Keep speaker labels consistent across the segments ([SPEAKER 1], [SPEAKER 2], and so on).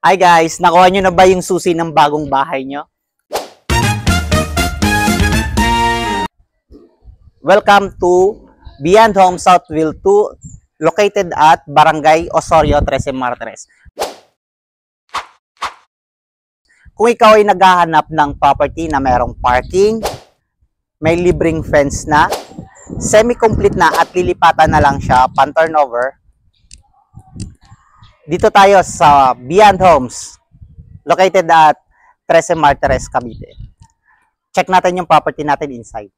[SPEAKER 1] Hi guys, nakuha nyo na ba yung susi ng bagong bahay nyo? Welcome to Beyond Home Southville 2, located at Barangay Osorio, Trece Martires. Kung ikaw ay naghahanap ng property na mayroong parking, may libreng fence na, semi-complete na at lilipatan na lang siya, pan-turnover, dito tayo sa Beyond Homes, located at Trece Martires, Cavite. Check natin yung property natin inside.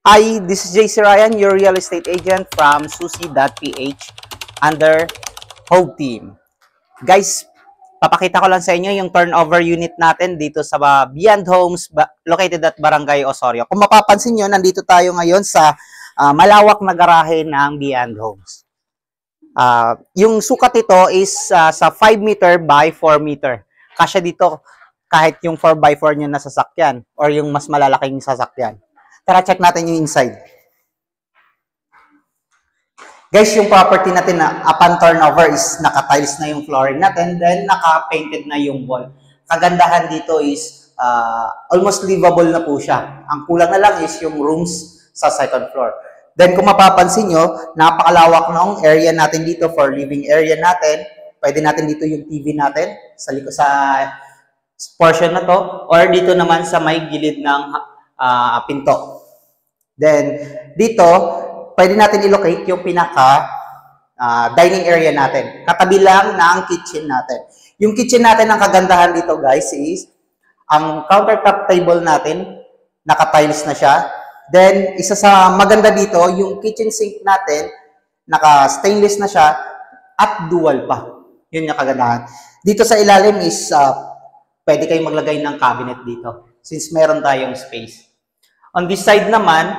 [SPEAKER 1] Hi, this is JC Ryan, your real estate agent from Susi.ph under Home Team. Guys, papakita ko lang sa inyo yung turnover unit natin dito sa Beyond Homes, located at Barangay Osorio. Kung mapapansin nyo, nandito tayo ngayon sa malawak na garahe ng Beyond Homes. Yung sukat ito is sa 5 meter by 4 meter. Kasya dito kahit yung 4 by 4 nyo na sasakyan or yung mas malalaking sasakyan. Tara, check natin yung inside. Guys, yung property natin na upon turnover is naka-tiles na yung flooring natin, then naka-painted na yung wall. Kagandahan dito is almost livable na po siya. Ang kulang na lang is yung rooms sa second floor. Then kung mapapansin nyo, napakalawak ng area natin dito for living area natin. Pwede natin dito yung TV natin sa portion na to, or dito naman sa may gilid ng pinto. Then dito, pwede natin i-locate yung pinaka dining area natin. Katabi lang ng kitchen natin. Yung kitchen natin, ang kagandahan dito guys is, ang countertop table natin, naka-tiles na siya. Then, isa sa maganda dito, yung kitchen sink natin, naka-stainless na siya, at dual pa. Yun yung kagandahan. Dito sa ilalim is, pwede kayong maglagay ng cabinet dito, since meron tayong space. On this side naman,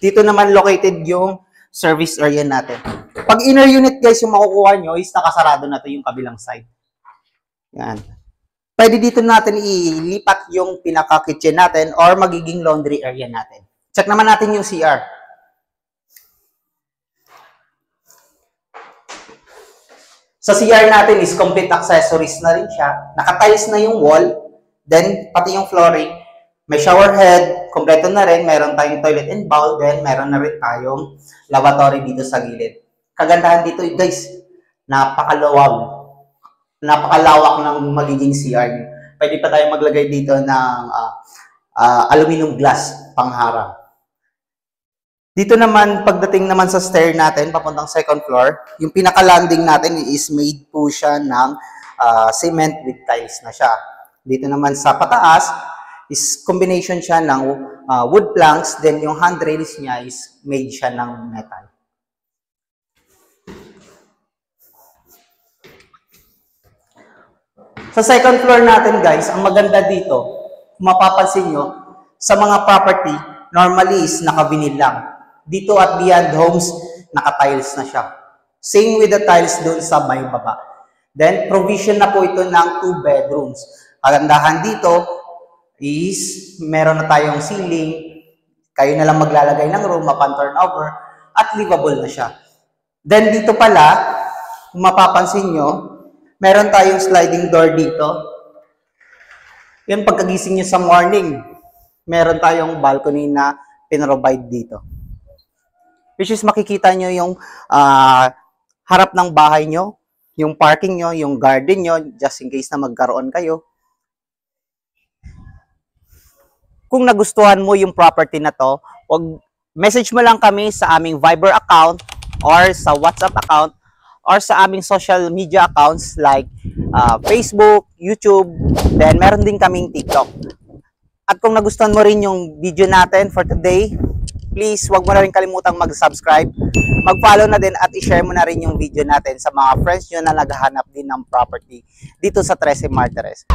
[SPEAKER 1] dito naman located yung service area natin. Pag inner unit guys, yung makukuha nyo is nakasarado na to yung kabilang side. Yan. Pwede dito natin ilipat yung pinaka-kitchen natin or magiging laundry area natin. Check naman natin yung CR. Sa CR natin is complete accessories na rin siya. Naka-tiles na yung wall. Then, pati yung flooring. May shower head. Kompleto na rin. Meron tayong toilet and bowl. Then, meron na rin tayong lavatory dito sa gilid. Kagandahan dito, guys, napakalawag. Napakalawak ng magiging CR. Pwede pa tayo maglagay dito ng aluminum glass pangharang. Dito naman, pagdating naman sa stair natin, papuntang second floor, yung pinaka-landing natin is made po siya ng cement with tiles na siya. Dito naman sa pataas, is combination siya ng wood planks, then yung handrails niya is made siya ng metal. Sa second floor natin guys, ang maganda dito, kung mapapansin nyo, sa mga property, normally is naka-vinyl lang. Dito at Beyond Homes, naka-tiles na siya. Same with the tiles doon sa may baba. Then, provision na po ito ng 2 bedrooms. Kagandahan dito is, meron na tayong ceiling, kayo na lang maglalagay ng room, upon turnover, at livable na siya. Then, dito pala, kung mapapansin nyo, meron tayong sliding door dito. Yan, pagkagising nyo sa morning, meron tayong balcony na pinrovide dito. Which is makikita nyo yung harap ng bahay nyo, yung parking nyo, yung garden nyo, just in case na magkaroon kayo. Kung nagustuhan mo yung property na to, message mo lang kami sa aming Viber account or sa WhatsApp account or sa aming social media accounts like Facebook, YouTube, then meron din kaming TikTok. At kung nagustuhan mo rin yung video natin for today, please wag mo na rin kalimutang mag-subscribe, mag-follow na din at i-share mo na rin yung video natin sa mga friends nyo na naghahanap din ng property dito sa Trece Martires.